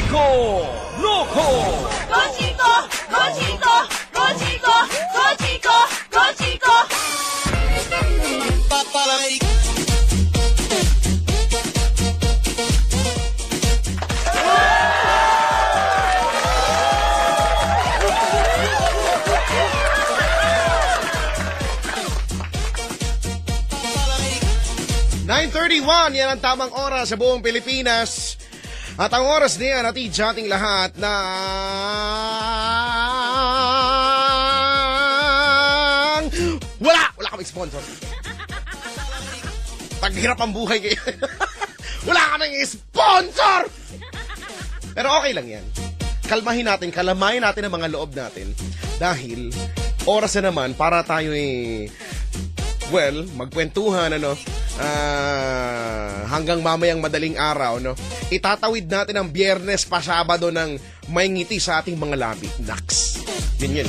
Chico Loco! Go Chico! Go Chico! Go Chico! Go Chico! Go Chico! .31, yan ang tamang oras sa buong Pilipinas. At ang oras niyan, natid sa ating lahat na... Wala kaming sponsor. Paghirap ang buhay kayo. Wala kaming sponsor! Pero okay lang yan. Kalamahin natin ang mga loob natin. Dahil, oras na naman para tayo magkwentuhan, hanggang mamayang madaling araw, itatawid natin ang Biyernes pa Sabado ng may ngiti sa ating mga labi. Naks. Ganyan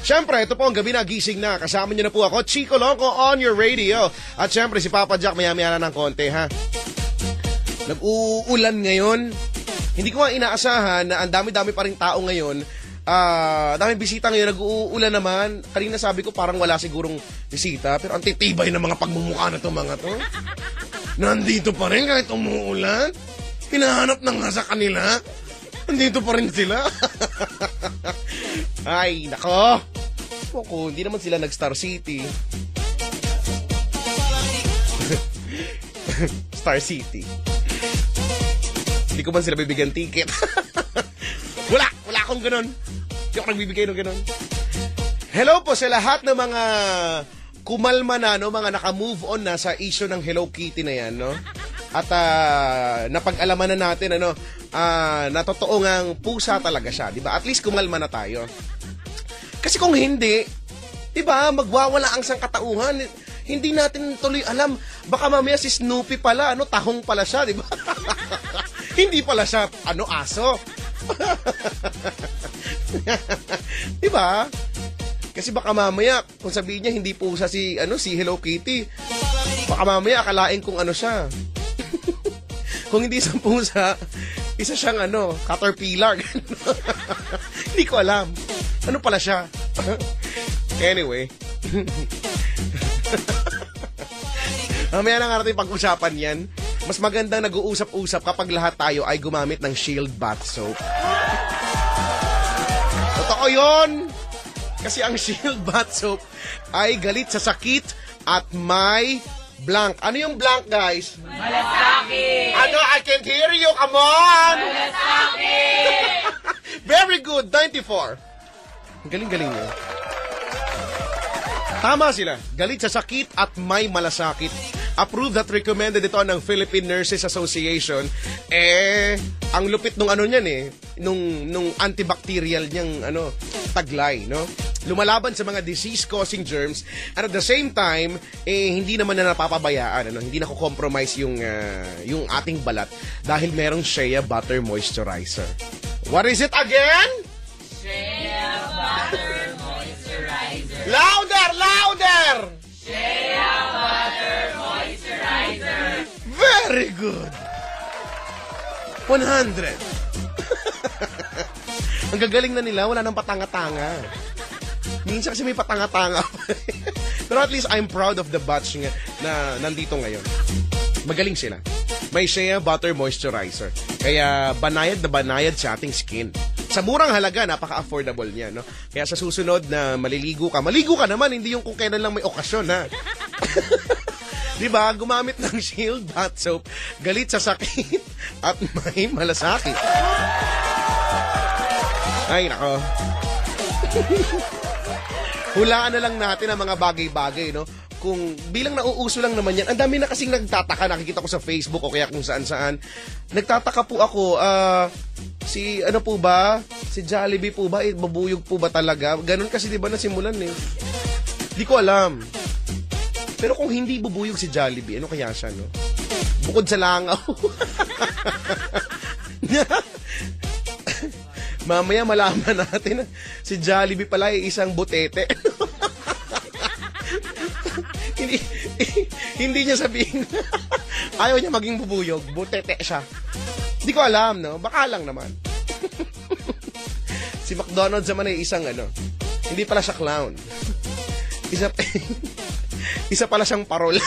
Siyempre, ito po ang gabi na gising na. Kasama niyo na po ako, Chico Loco on your radio. At siyempre, si Papa Jack, maya-maya na ng konti, ha? Nag-uulan ngayon. Hindi ko nga inaasahan na ang dami-dami pa rin tao ngayon. Daming bisita ngayon, nag-uulan naman. Kanina sabi ko parang wala sigurong bisita, pero ang titibay ng mga pagmumukha na itong mga to. Nandito pa rin kahit umuulan. Hinahanap na nga sa kanila. Nandito pa rin sila. Ay, nako. Hindi naman sila nag-Star City. Star City. Hindi ko man sila bibigyan ticket. Wala akong ganun. Hindi ako nagbibigay ng ganun. Hello po sa lahat ng mga kumalma na, mga naka-move on na sa issue ng Hello Kitty na yan, At napag-alaman na natin, na totoo ngang pusa talaga siya, di ba? At least kumalma na tayo. Kasi kung hindi, di ba, magwawala ang sangkatauhan. Hindi natin tuloy alam. Baka mamaya si Snoopy pala, tahong pala siya, di ba? Hindi pala siya, aso. Diba? Kasi baka mamaya kung sabihin niya hindi pusa si Hello Kitty, baka mamaya akalain kung siya. Kung hindi sa pusa, isa siyang caterpillar. Hindi ko alam. Ano pala siya? Anyway. Mamaya na nga natin pag-usapan yan. Mas magandang nag-uusap-usap kapag lahat tayo ay gumamit ng Shield Bath Soap. Totoo yun! Kasi ang Shield Bath Soap ay galit sa sakit at may blank. Ano yung blank, guys? Malasakit! I can't hear you! Come on! Malasakit! Very good! 94. Galing-galing nyo. Tama sila. Galit sa sakit at may malasakit. Approved at recommended ito ng Philippine Nurses Association. Ang lupit nung niyan nung antibacterial niyang taglay, lumalaban sa mga disease-causing germs, and at the same time, hindi naman na napapabayaan, hindi na ko-compromise yung ating balat dahil merong Shea Butter Moisturizer. What is it again? Shea Butter Moisturizer. Louder! Shea Butter Moisturizer. Very good. 100. Ang gagaling na nila, wala nang patanga-tanga. Minsan kasi may patanga-tanga. Pero at least I'm proud of the batch na nandito ngayon. Magaling sila. May Shea Butter Moisturizer. Kaya banayad na banayad sa ating skin. Sa murang halaga, napaka-affordable niya, Kaya sa susunod na maligo ka naman, hindi yung kung kailan lang may okasyon, ha? Diba? Gumamit ng Shield Bath Soap, galit sa sakit at may malasakit. Ay, nako. Hulaan na lang natin ang mga bagay-bagay, Kung bilang nauuso lang naman yan, ang dami na kasing nagtataka, nakikita ko sa Facebook o kaya kung saan-saan. Nagtataka po ako, si Jollibee po ba, babuyog po ba talaga? Ganun kasi diba nasimulan Di ko alam. Pero kung hindi bubuyog si Jollibee, ano kaya siya, Bukod sa langaw. Mamaya malaman natin na si Jollibee pala ay isang butete. hindi niya sabihin. Ayaw niya maging bubuyog. Butete siya. Hindi ko alam, no? Baka lang naman. Si McDonald's naman ay isang hindi pala siya clown. Isa pala siyang parol.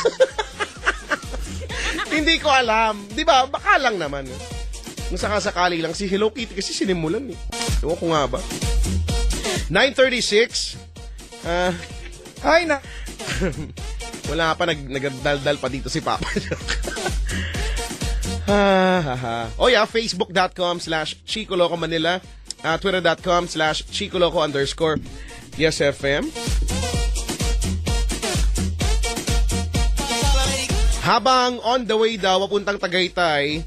Hindi ko alam. Di ba? Baka lang naman. Kung sakasakali lang. Si Hello Kitty kasi sinimulan eh. Ewan ko nga ba. 9:36. Ay na. Wala pa. Nagdaldal pa dito si Papa. Oh yeah, facebook.com/Chico Loco Manila. Twitter.com/ChicoLoco_YesFM. Habang on the way daw, papuntang Tagaytay,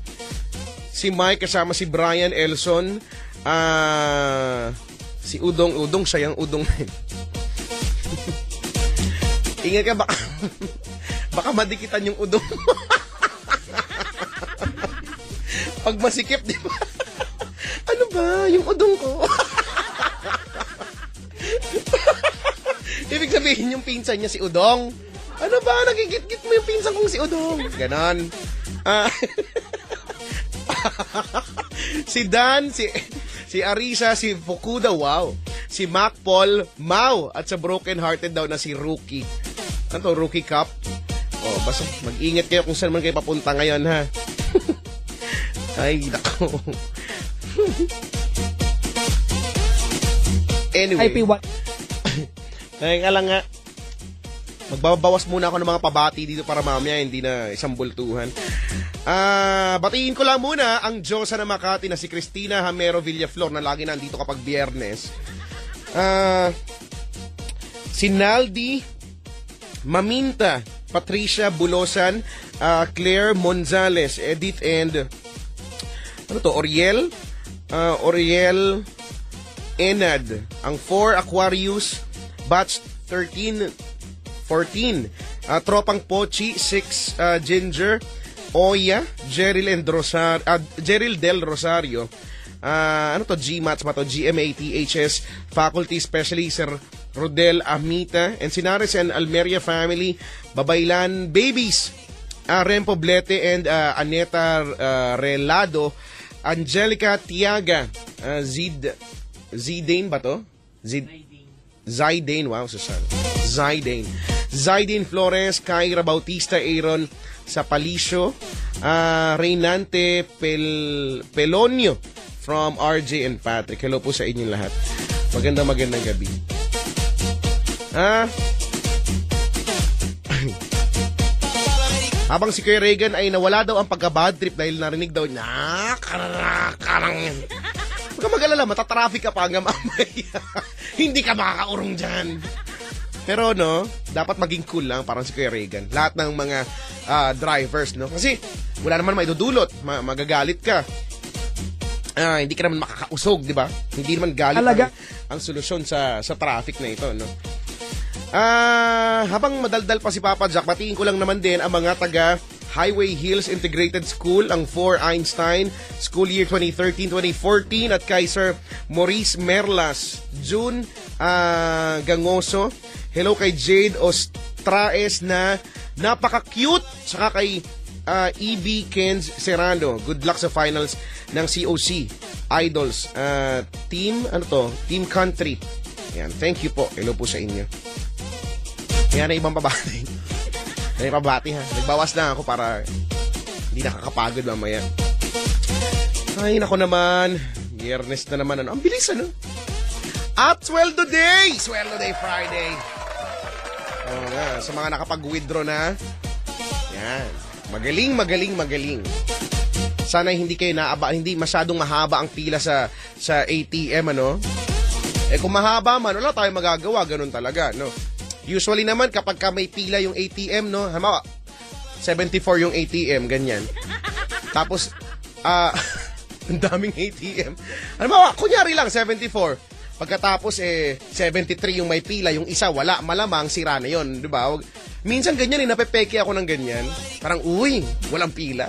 si Mike kasama si Brian Elson, si Udong, siya yung Udong na yun. Ingat ka, baka madikitan yung Udong. Pag masikip, di ba? Ano ba? Yung Udong ko. Ibig sabihin yung pinsan niya si Udong. Ano ba? Nagigit-git mo yung pinsan kong si Udong. Ganon. Si Dan, si Arisa, si Fukuda, wow. Si Mac Paul, Mau. At sa broken hearted daw na si Rookie. Ano to? Rookie Cup? Oh, basta mag-ingat kayo kung saan man kayo papunta ngayon, ha? Ay, nako. Anyway. IP1. Ay, lang nga. Magbabawas muna ako ng mga pabati dito para mamaya hindi na isang bultuhan. Batiin ko lang muna ang Diyosa na Makati na si Cristina Hamero Villaflor na lagi nandito kapag Biyernes. Si Naldi Maminta, Patricia Bulosan, Claire Monzales, Edith and Oriel Enad, ang 4 Aquarius, batch 13-14, Tropang Pochi, 6 Ginger, Oya, Jeril Del Rosario, GMATS ba to? GMATHS, Faculty Specialist, Sir Rodel Amita, and Sinares and Almeria Family, Babaylan Babies, Rempo Blete and Aneta Relado, Angelica Tiaga, Zidane ba to? Zidane, wow, Susan. Zidane Flores, Kyra Bautista, Aaron Sapalicio, Reynante Pelonio from RJ and Patrick. Hello po sa inyong lahat. Magandang gabi. Habang si Kuya Reagan ay nawala daw ang pagka-bad trip dahil narinig daw niya, karang yan. Huwag ka mag-alala, matatraffic ka pa hanggang mamaya. Hindi ka makakaurong dyan. Pero dapat maging cool lang parang si Kuya Reagan. Lahat ng mga drivers, Kasi wala naman maidudulot, magagalit ka. Hindi ka naman makakausog, di ba? Hindi naman galit ang solusyon sa traffic na ito, Habang madaldal pa si Papa Jack, batiin ko lang naman din ang mga taga Highway Hills Integrated School, ang 4 Einstein, school year 2013-2014, at kay Sir Maurice Merlas, June Gangoso, hello kay Jade Ostraes na napaka-cute, saka kay EB Kenz Serrano, good luck sa finals ng COC Idols, Team Country. Yan, thank you po, hello po sa inyo. Kaya na ibang pabati. May pabati, ha. Nagbawas na ako para hindi nakakapagod mamaya. Ay, nako naman. Biyernes na naman. Ang bilis, At Sweldo Day! Sweldo Day Friday. Sa mga nakapag-withdraw na. Yan. Magaling. Sana hindi kayo hindi masyadong mahaba ang pila sa ATM, kung mahaba man, wala tayong magagawa. Ganun talaga, Usually naman, kapag may pila yung ATM, halimbawa, 74 yung ATM, ganyan. Tapos, ang daming ATM. Halimbawa, kunyari lang, 74. Pagkatapos, 73 yung may pila, yung isa, wala, malamang, sira na yun, di ba? Minsan ganyan, napepeke ako ng ganyan. Parang, uy, walang pila.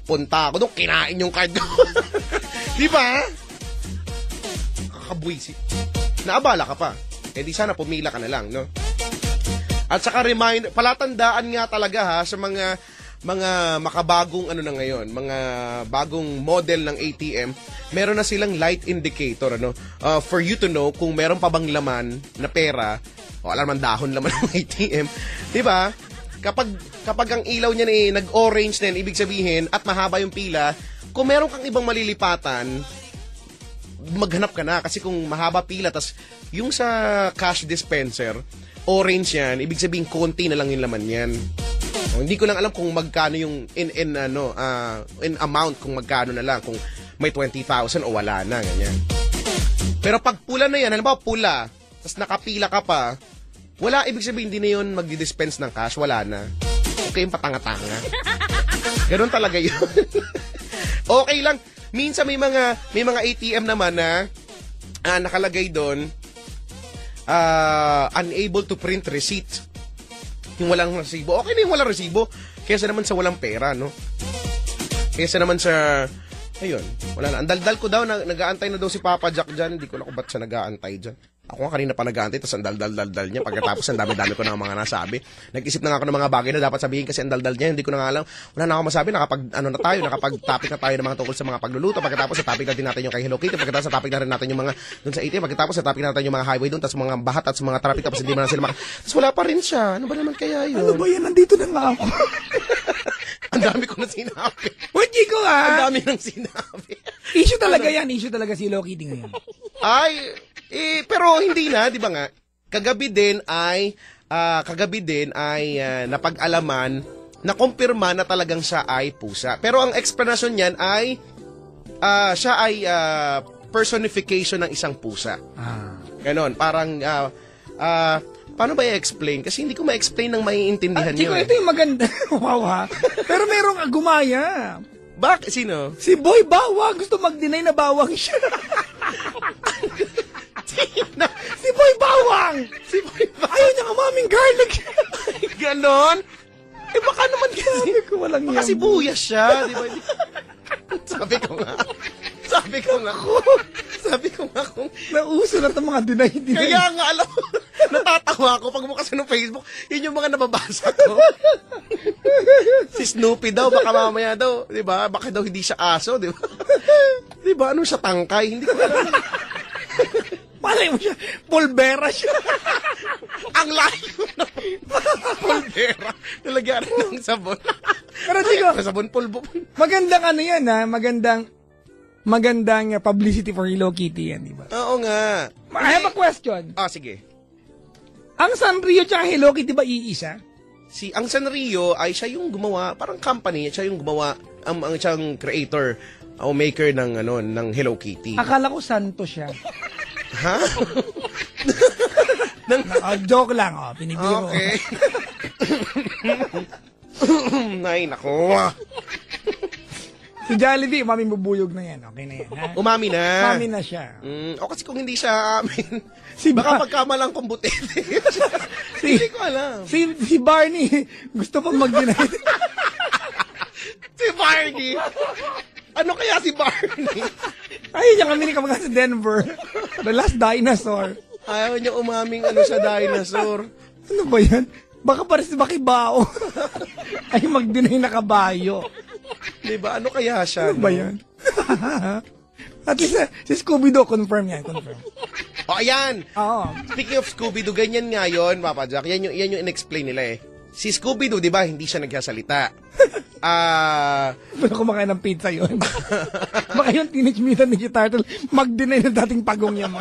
Punta ako doon, kinain yung card ko. Di ba? Kakabwisit. Naabala ka pa. Di sana pumila ka na lang, At saka palatandaan nga talaga, ha, sa mga mga makabagong ano na ngayon, mga bagong model ng ATM, meron na silang light indicator, ano, for you to know kung meron pa bang laman na pera, o alam man dahon laman ng ATM, di ba? Kapag ang ilaw niya nag-orange na yan, ibig sabihin, at mahaba yung pila, kung meron kang ibang malilipatan, maghanap ka na. Kasi kung mahaba pila, tas yung sa cash dispenser, orange yan, ibig sabihin, konti na lang yung laman yan. O, hindi ko lang alam kung magkano yung in amount, kung magkano na lang, kung may 20,000 o wala na, ganyan. Pero pag pula na yan, halimbawa pula, tas nakapila ka pa, wala, ibig sabihin, hindi na yun magdi-dispense ng cash, wala na. Okay yung patanga-tanga. Ganun talaga yun. Okay lang. Minsan may mga ATM naman na nakalagay doon, unable to print receipt. Yung walang resibo. Okay na yung walang resibo. Kaysa naman sa walang pera, no? Kaysa naman sa, ayun, wala na. Ang daldal ko daw, nag-aantay na daw si Papa Jack dyan. Hindi ko lang kung ba't siya nag-aantay dyan. Ako nga kanina pa nag-aantay, tapos ang daldal niya. Pagkatapos ang dami-dami ko na mga nasabi. Nag-isip na nga ako ng mga bagay na dapat sabihin kasi ang daldal niya. Hindi ko na nga alam. Wala na ako masabi. Nakapag-topic na tayo ng mga tungkol sa mga pagluluto. Pagkatapos sa topic natin yung kay Hello Kitty. Pagkatapos sa topic na rin natin yung mga dun sa ATM. Pagkatapos sa topic natin yung mga highway dun. Tapos mga bahat at mga traffic. Tapos hindi mo na sila Tapos wala pa rin siya. Ano ba naman kaya yun? Ano ba yan? Nandito na nga ako. Ang dami ko na sinabi. Hindi ko Ang dami nang sinabi. Issue talaga yan. Issue talaga si Hello Kitty ngayon. Pero hindi na, di ba nga? Kagabi din ay napag-alaman na kumpirma na talagang siya ay pusa. Pero ang explanation niyan ay siya ay personification ng isang pusa. Ganon, parang paano ba i-explain? Kasi hindi ko ma-explain ng maiintindihan niyo. Ito yung maganda. Wow, ha? Pero merong gumaya. Bakit? Sino? Si Boy Bawang. Gusto mag-deny na bawang siya. Si Boy Bawang! Ayaw niya kamaming garlic. Ganon? Baka naman kasi. Baka sibuyas siya. Di ba? Sabi ko nga kung nauso na itong mga deny. Kaya nga, alam mo, natatawa ako pag bukas ng Facebook, yun yung mga nababasa ko. Si Snoopy daw, baka mamaya daw, di ba? Baka daw hindi siya aso, di ba? Di ba? Ano siya, tangkay? Hindi ko alam. Malay mo siya, pulbera siya. Ang layo na pulbera. Nalagyan ng sabon. Pero digo, sabon pulbo. Magandang ano yan, ha? Magandang publicity for Hello Kitty yan, di ba? Oo nga. I have a question. Sige. Ang Sanrio tsaka Hello Kitty ba iisa? Ang Sanrio ay siya yung gumawa, parang company, siya yung gumawa, ang siyang creator o maker ng Hello Kitty. Akala ko santo siya. Ha? Joke lang, pinipili ko. Okay. Nay, nako. Si Jollibee, umaming bubuyog na yan. Okay na yan, ha? Umami na. Umami na siya. O kasi kung hindi siya amin, baka pagkamalang kumbutete. Hindi ko alam. Si Barney, gusto pa mag-deny. Si Barney? Ano kaya si Barney? Ayaw niya kami ni kamagana sa Denver. The Last Dinosaur. Ayaw niya umaming sa dinosaur. Ano ba yan? Baka parang si Bakibao. Ay mag-deny na kabayo. Diba? Ano kaya siya? Ano ba yan? At least si Scooby-Doo, confirm yan, confirm. Ayan! Oo. Speaking of Scooby-Doo, ganyan nga yun, Papa Jack. Yan yung in-explain nila eh. Si Scooby-Doo, di ba, hindi siya nagsasalita. Wala kumakain ng pizza yun. Baka yung Teenage Mutant Ninja Turtle, mag-deny na dating pagong niya mo.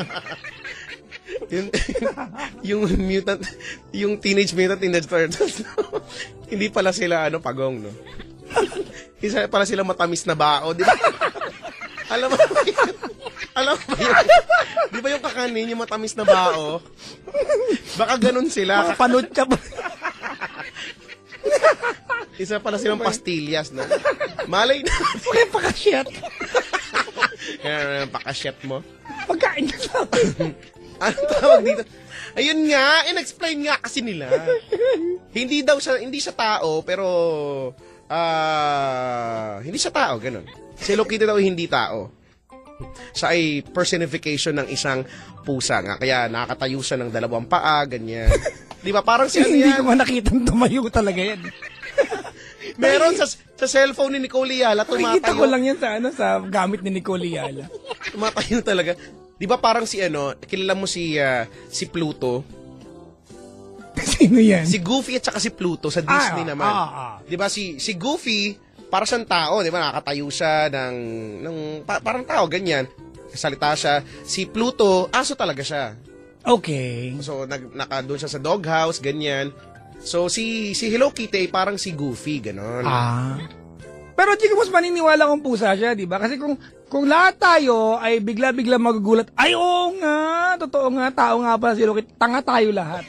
yung Teenage Mutant Ninja Turtles, hindi pala sila pagong, no? Isa pala sila matamis na bao, di ba? Alam mo yun? Di ba yung kakanin, yung matamis na bao? Baka ganun sila. Mga panutya ba? Isa pala silang pastillas, no? Malay na. Okay, pakasyat. Kaya pakasyat mo. Pagkain na sa Ano tawag dito? Ayun nga, in-explain nga kasi nila. Hindi siya tao, pero hindi siya tao, ganun. Si Hello Kitty daw hindi tao. Siya ay personification ng isang pusa nga. Kaya nakakatayo siya ng 2 paa, ganyan. Di ba? Parang si Hindi ko nga nakitang tumayo talaga yan. Meron sa cellphone ni Nicole Yala, Nakikita tumatayo. ko lang yan sa gamit ni Nicole Yala. Tumatayo talaga. Di ba parang si kilala mo si Pluto? Sino yan? Si Goofy at saka si Pluto sa Disney naman. Di ba si Goofy, para siyang tao, di ba? Nakakatayo siya ng parang tao, ganyan. Salita siya. Si Pluto, aso talaga siya. Okay. So, doon siya sa doghouse, ganyan. So, si Hello Kitty ay parang si Goofy, ganon. Pero Chico, mas maniniwala kung pusa siya, di ba? Kasi kung lahat tayo ay bigla-bigla magugulat, ay oo nga, totoo nga, tao nga pala si Hello Kitty, tanga tayo lahat.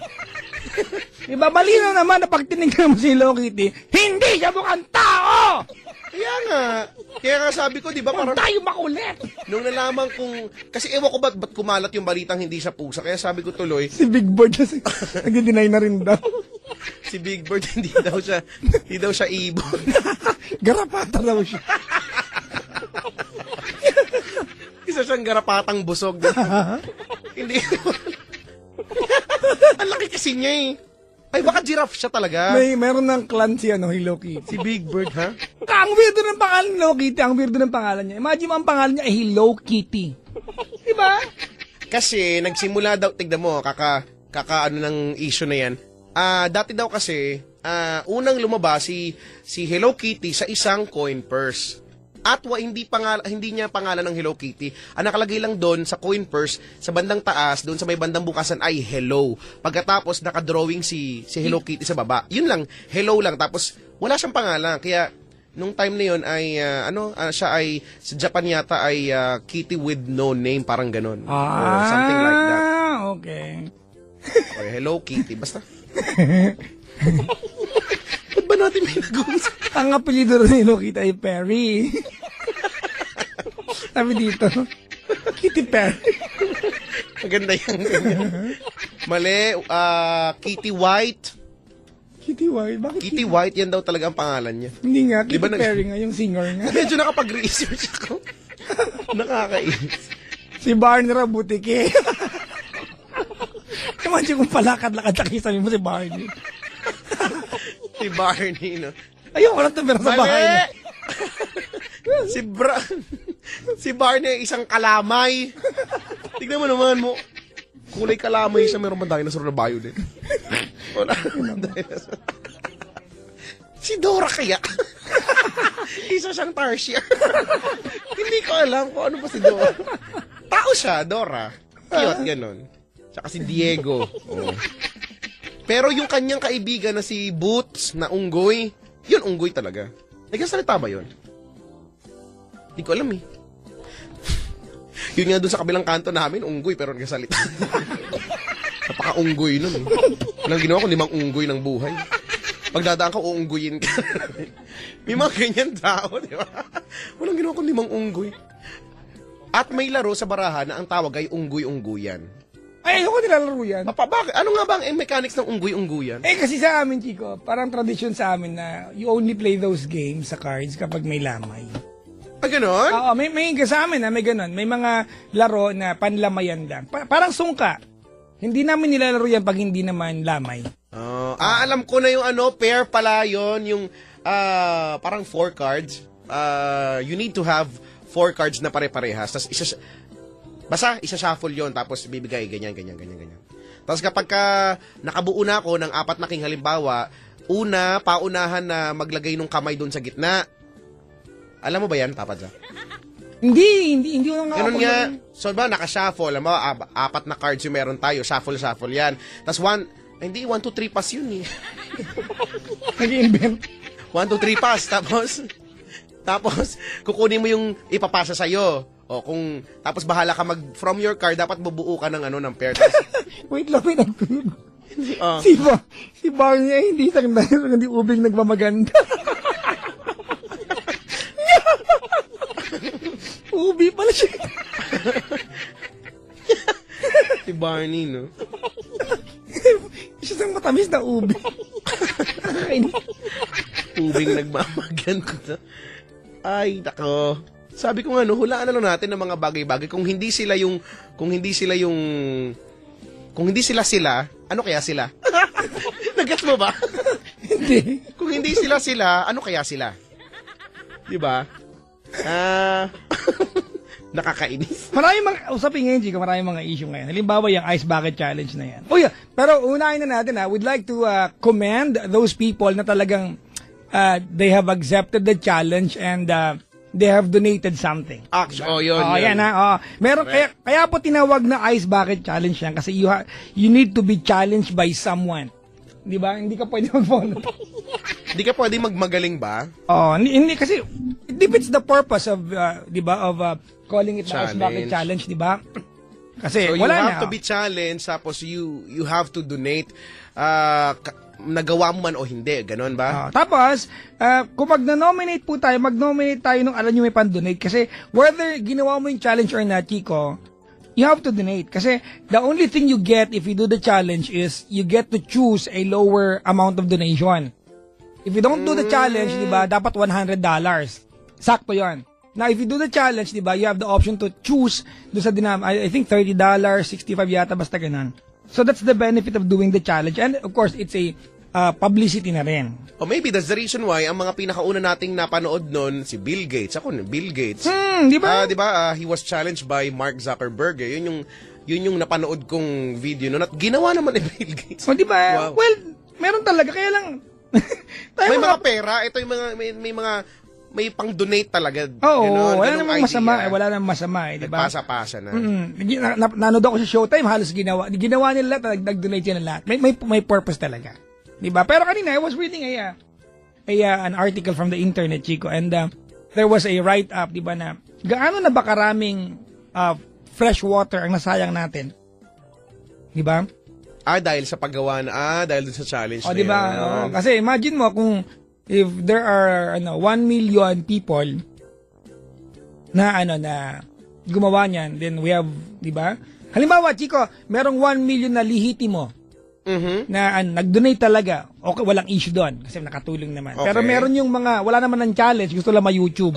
Diba, malinaw naman na pag tinignan mo si Hello Kitty, hindi siya mukhang tao! Kaya nga sabi ko, di ba, parang Tayo makulit! nung nalaman kong, kasi ewan ko ba't kumalat yung balitang hindi siya pusa, kaya sabi ko tuloy, Si Big Bird kasi, nag-deny na rin daw. si Big Bird, hindi daw siya ibon. Garapata daw siya. Isa siyang garapatang busog. Hindi. Ang laki kasi niya eh. Ay, baka giraffe siya talaga. Meron ng clan si Hello Kitty. Si Big Bird, ha? Ang weirdo ng pangalan ni Hello Kitty, ang weirdo ng pangalan niya. Imagine mo ang pangalan niya ay Hello Kitty. Diba? Kasi, nagsimula daw, tignan mo, ano ng issue na yan. Dati daw kasi, unang lumabas si Hello Kitty sa isang coin purse. At hindi niya pangalan ng Hello Kitty. Ang nakalagay lang doon sa coin purse, sa bandang taas, doon sa may bandang bukasan ay hello. Pagkatapos nakadrawing si Hello Kitty sa baba. Yun lang, hello lang. Tapos wala siyang pangalan. Kaya nung time na yun ay siya ay sa Japan yata ay Kitty with no name, parang ganon. Or something like that. Okay. Or Hello Kitty, basta. Ba't ba natin may nag-uusap? Ang apelido rin ni Hello Kitty ay Perry. Sabi dito, Kitty Perry. Maganda yan. Mali, Kitty White. Kitty White? Bakit Kitty White, yan daw talaga ang pangalan niya. Hindi nga, Kitty Di ba Perry nga, yung singer nga. Medyo nakapag-research ako. Nakakainis. Si Barney raw, butike. Imagine kung palakad-lakad sa sabi mo si Barney. Si Barney, no? Ayoko lang tumira sa bahay niya. Si Barney ay isang kalamay. Tignan mo naman mo. Kulay kalamay siya, meron ba dinosaur na violet? Wala naman dinosaur. Si Dora kaya? Isa siyang Tarsier. Hindi ko alam kung ano pa si Dora. Tao siya, Dora. Cute, ganon. Tsaka si Diego. Oh. Pero yung kanyang kaibigan na si Boots na unggoy, yun unggoy talaga. Nagkasalita ba yun? Hindi ko alam eh. Yun nga dun sa kabilang kanto namin, unggoy pero nagkasalita. Napaka-unggoy nun eh. Walang ginawa ko, 5 unggoy ng buhay. Pagdadaan ka, uunggoyin ka. May mga ganyan tao, di ba? Walang ginawa ko, 5 unggoy. At may laro sa barahan na ang tawag ay unggoy-ungguyan. Ay, ayoko nilalaro yan. Bakit? Ano nga ba ang mechanics ng unggoy-ungguyan? Kasi sa amin, Chico, parang tradisyon sa amin na you only play those games sa cards kapag may lamay. Ganon? Oo, may sa amin may ganon. May mga laro na panlamayan lang. Parang sungka. Hindi namin nilalaro yan pag hindi naman lamay. Alam ko na yung pair pala yon, yung parang 4 cards. You need to have 4 cards na pare-parehas. Tapos isa-shuffle yon, tapos bibigay ganyan. Tapos kapag nakabuo na ako ng 4 na king halimbawa, paunahan na maglagay ng kamay doon sa gitna. Alam mo ba yan, Papa Jack? Hindi ko nga. Ganun nga. So, naka-shuffle. Alam mo, 4 na cards yung meron tayo. Shuffle yan. Tapos 1, 2, 3 pass yun eh. Nag-invent. 1, 2, 3 pass. Tapos, kukunin mo yung ipapasa sa'yo. Tapos bahala ka from your card, dapat bubuo ka ng pair. Wait lang, may nag-tweet. Si Barney ay hindi hindi ubing nagmamaganda. Ubi pala siya. Si Barney, no? Siya sang matamis na ubi. Ubing nagmamaganda. Ay, nako. Sabi ko nga, hulaan na lang natin ng mga bagay-bagay. Kung hindi sila, ano kaya sila? Nag-gets mo ba? Hindi. Kung hindi sila, ano kaya sila? Di ba? Nakakainis. Maraming mga, usapin ngayon, Chico, maraming mga issue ngayon. Halimbawa, yung Ice Bucket Challenge na yan. Oh yeah, pero unahin na natin, we'd like to commend those people na talagang they have accepted the challenge and they have donated something. Actually, yun. Yan ha. Meron, kaya po tinawag na Ice Bucket Challenge yan kasi you need to be challenged by someone. Di ba? Hindi ka pwede mag-follow. Hindi ka pwede magmagaling ba? Hindi kasi it defeats the purpose of, di ba, of calling it the Ice Bucket Challenge, di ba? Kasi So, wala you na. have to be challenged, tapos you have to donate, nagawa mo man o hindi, ganon ba? Tapos, kung mag-nominate po tayo, mag-nominate tayo nung alam nyo may pan-donate. Kasi whether ginawa mo yung challenge or not, Chico, you have to donate. Kasi the only thing you get if you do the challenge is you get to choose a lower amount of donation. If you don't do the challenge, di ba, dapat $100. Sakto yon. Now, if you do the challenge, di ba, you have the option to choose do sa I think $30, $65 yata, basta ganun. So that's the benefit of doing the challenge. And of course, it's a publicity na rin. Or maybe that's the reason why ang mga pinakauna nating napanood nun, si Bill Gates. Ako, Bill Gates. Di ba? Di ba, he was challenged by Mark Zuckerberg. Yun yung napanood kong video nun. At ginawa naman ni Bill Gates. Di ba? Wow. Well, meron talaga. Kaya lang, may mga pera. Ito yung mga, may pang-donate talaga. Oo, wala namang masama. Wala namang masama, di ba? Pasa-pasa na. Nanood ako sa Showtime, halos ginawa nila lahat, nag-donate yan lahat. May purpose talaga. Di ba? Pero kanina, I was reading an article from the internet, Chico, and there was a write-up, di ba, na gaano na ba karaming fresh water ang nasayang natin? Di ba? Dahil sa paggawa dahil dun sa challenge na di ba? yan. Kasi imagine mo kung if there are 1 million people na gumawa niyan, then we have, di ba? Halimbawa, Chico, merong 1 million na lihitimo na nag-donate talaga. Okay, walang issue doon kasi nakatulong naman. Okay. Pero meron yung mga wala naman ng challenge, gusto lang ma-YouTube.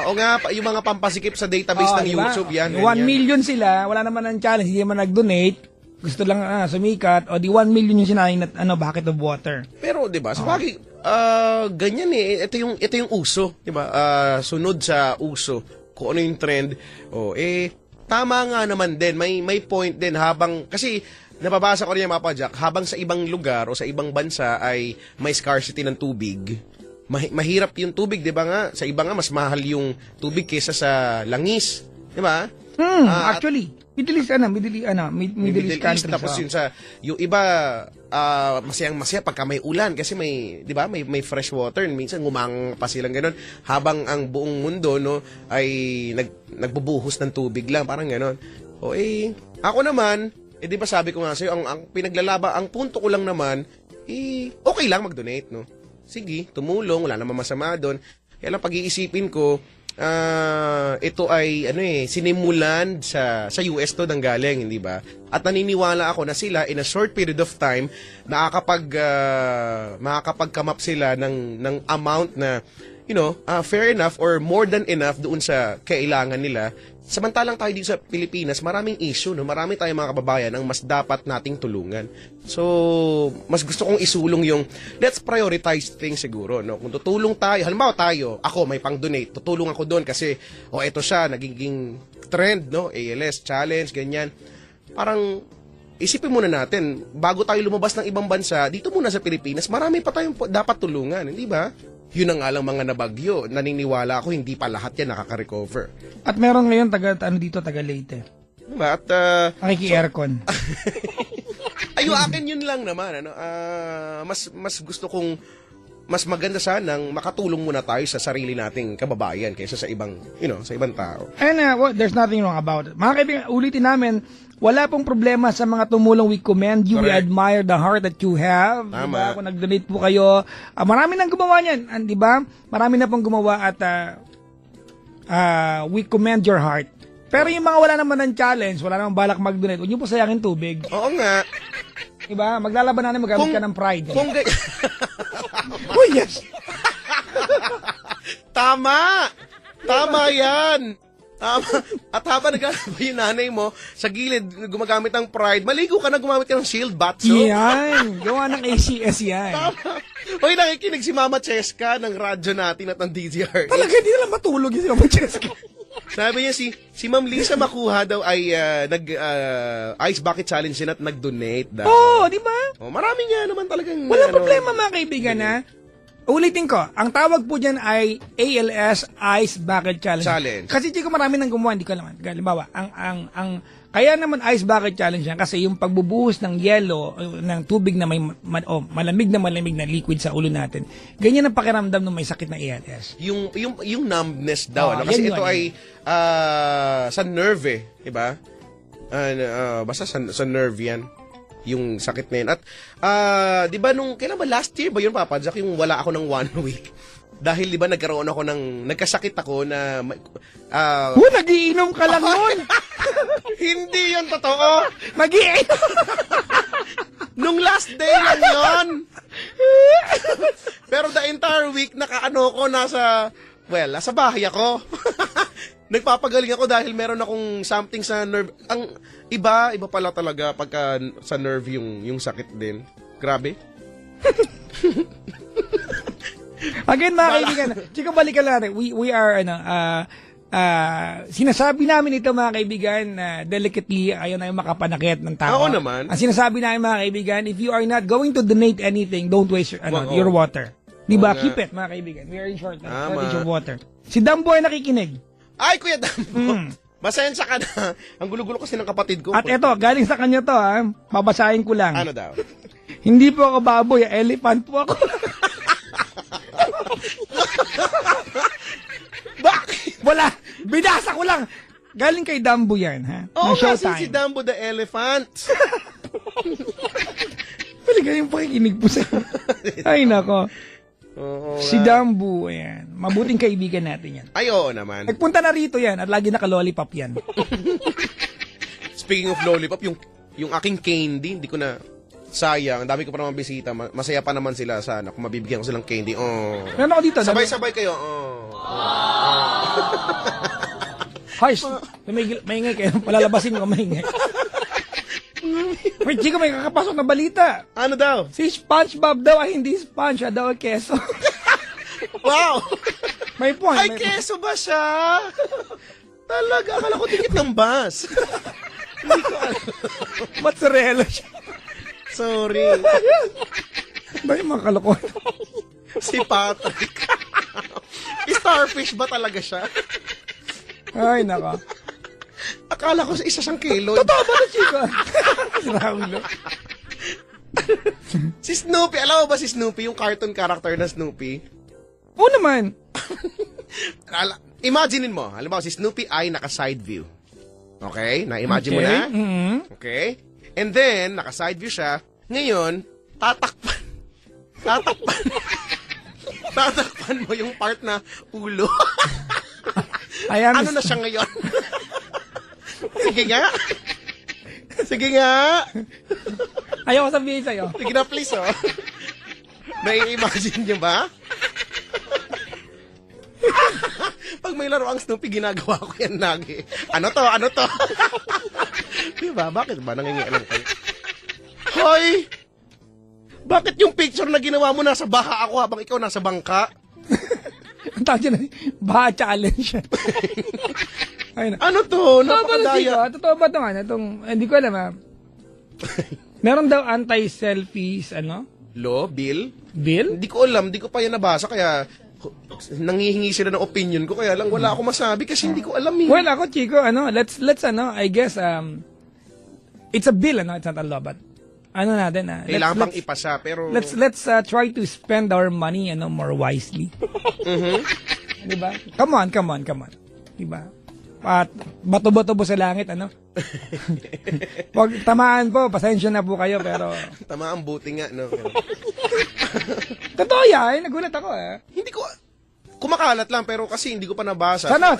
Oo nga, yung mga pampasikip sa database ng diba? YouTube, yan. 1 million sila, wala naman ng challenge, hindi naman nag-donate, gusto lang sumikat, o di 1 million yung sinayang na bucket of water. Pero 'di ba, sabagay ganyan ito yung uso, 'di ba? Sunod sa uso, kung ano yung trend. Tama nga naman din, may point din habang kasi nababasa ko rin yung Mapa Jack, habang sa ibang lugar o sa ibang bansa ay may scarcity ng tubig. Mahirap yung tubig, 'di ba nga? Sa iba nga mas mahal yung tubig kaysa sa langis, 'di ba? Actually, Middle East countries. Tapos yung iba masayang-masaya pagka may ulan kasi may, 'di ba? May fresh water, minsan ngumang pa silang ganoon habang ang buong mundo ay nagbubuhos ng tubig lang, parang ganoon. Ako naman, 'di ba sabi ko nga sa'yo, ang pinaglalaba, ang punto ko lang naman, okay lang mag-donate, no? Sige, tumulong, wala namang masama doon. Kaya lang pag-iisipin ko, ito ay sinimulan sa US to nanggaling, hindi ba? At naniniwala ako na sila in a short period of time makakapag-come up sila ng amount na fair enough or more than enough doon sa kailangan nila. Samantalang tayo dito sa Pilipinas, maraming issue, marami tayong mga kababayan ang mas dapat nating tulungan. So, mas gusto kong isulong yung let's prioritize things siguro, no? Kung tutulong tayo, halimbawa ako may pang-donate, tutulong ako doon kasi ito siya nagiging trend, no? ALS challenge, ganyan. Parang isipin muna natin, bago tayo lumabas ng ibang bansa, dito muna sa Pilipinas, marami pa tayong dapat tulungan, hindi ba? Yun ang alang mga nabagyo. Naniniwala ako, hindi pa lahat yan nakaka-recover. At meron ngayon taga Leyte. Diba? At, Nakiki-aircon. Akin yun lang naman. Mas gusto kong, mas maganda sanang makatulong muna tayo sa sarili nating kababayan kaysa sa ibang, sa ibang tao. And there's nothing wrong about it. Mga kaibigan, ulitin namin, wala pong problema sa mga tumulong. We commend you. Correct. We admire the heart that you have. Tama. Diba? Kung nag-donate po kayo, marami nang gumawa niyan. Di ba? Marami na pong gumawa at we commend your heart. Pero yung mga wala naman ng challenge, wala namang balak mag-donate, huwag niyo po sayangin tubig. Oo nga. Diba? Maglalaban na magamit ka ng pride. Oh, yes. Tama yan. At habang naglalaba yung nanay mo, sa gilid, gumagamit ng Pride, maligo ka na, gumamit ka ng shield bath soap. Yan. Gawa ng ACS yan. Hoy, nakikinig si Mama Cheska ng radyo natin at ng DZRH. Talaga, di na lang matulog yung si Mama Cheska. Sabi niya, si Ma'am Lisa Makuha daw ay Ice Bucket Challenge din at nag-donate daw. Oo, di ba? Oh, marami nga naman talagang... Walang problema mga kaibigan ha. Ulitin ko, ang tawag po dyan ay ALS Ice Bucket Challenge. Kasi Chico, marami nang gumawa, hindi ko alam. Halimbawa, kaya naman Ice Bucket Challenge yan kasi yung pagbubuhos ng yelo, ng tubig na may malamig na liquid sa ulo natin, ganyan ang pakiramdam ng may sakit na ALS. Yung numbness daw, ano? Kasi ito ay sa nerve diba? Basta sa nerve yan. Yung sakit na yun. At, di ba kailan ba last year ba yun, Papa Jack, yung wala ako ng 1 week? Dahil, di ba, nagkasakit ako na, Nagiinom ka lang nun! Hindi yun totoo! Nagiinom! Nung last day lang yun! Pero the entire week, nasa bahay ako. Nagpapagaling ako dahil meron akong something sa nerve. Ang iba pala talaga pagka sa nerve yung sakit din. Grabe. Again, mga kaibigan, Chico, balikan natin. We are, sinasabi namin ito, mga kaibigan, delicately, ayaw na yung makapanakit ng tao. Oo naman. Ang sinasabi namin, mga kaibigan, if you are not going to donate anything, don't waste your water. Diba? Keep it, mga kaibigan. We are in shortage of water. Si Dambo ay nakikinig. Ay, Kuya Dambo. Masensya ka na. Ang gulo-gulo kasi ng kapatid ko. At eto, galing sa kanya to, ha. Babasahin ko lang. Ano daw? Hindi po ako baboy, elephant po ako. Bakit? Wala. Binasa ko lang. Galing kay Dambo yan, ha? Oo, kasi Showtime. si Dambo the Elephant. Talaga yung pakikinig po sa Ay, nako. Oo, Si Dambo, ayan. Mabuting kaibigan natin yan. Ay, oo naman. Nagpunta na rito yan at lagi naka-lollipop yan. Speaking of lollipop, yung aking candy, hindi ko na... Sayang, ang dami ko pa naman bisita. Masaya pa naman sila sana kung mabibigyan ko silang candy. Oh. Meron ako dito. Sabay-sabay kayo. Oh. Harsh, maingay kayo. Palalabasin ko, maingay. Wait, Chico, may kakapasok na balita. Ano daw? Si SpongeBob daw ay hindi sponge, siya daw ay keso. Wow! May point. Ay, keso ba siya? Talaga, akala ko tikit ng bus. Hindi ko alam. Mozzarella siya. Sorry. Ba yung mga kalokohan? Si Patrick. Starfish ba talaga siya? Ay, naka. Akala ko isa siyang kilo. Totoo ba na, Chico? Raulo. Si Snoopy, alam mo ba si Snoopy? Yung cartoon character na Snoopy? Oo naman. Imaginein mo, halimbawa si Snoopy ay naka-side view. Okay? Na-imagine mo na? Mm-hmm. Okay? And then, naka-side view siya. Ngayon, tatakpan mo yung part na ulo. Ano na siya ngayon? Sige nga. Ayaw ko sabihin sa'yo. Sige na, please, oh. Nai-imagine niyo ba? Pag may laro ang Snoopy, ginagawa ko yan lagi. Ano to? Diba? Bakit ba? Nangingialam kayo. Hoy! Bakit yung picture na ginawa mo nasa baha ako habang ikaw nasa bangka? Ang tawag dyan, baha challenge. Ay, na. Ano to? Napakadaya. Totoo ba itong, hindi ko alam, ha? Meron daw anti-selfies, Bill? Bill? Hindi ko alam, hindi ko pa yan nabasa, kaya nangihingi sila ng opinion ko, kaya lang wala ako masabi kasi hindi ko alam eh. Well, ako, Chico, let's I guess, it's a bill, it's not a law, but, natin, kailangan pang ipasa, pero... Let's try to spend our money, more wisely. Mm-hmm. Diba? Come on. Diba? At bato-bato po sa langit, Pag tamaan po, pasensya na po kayo, pero... Tamaan, buti nga, no? Totoo yan, nagulat ako, Hindi ko... Kumakalat lang, pero kasi hindi ko pa nabasa. Sana,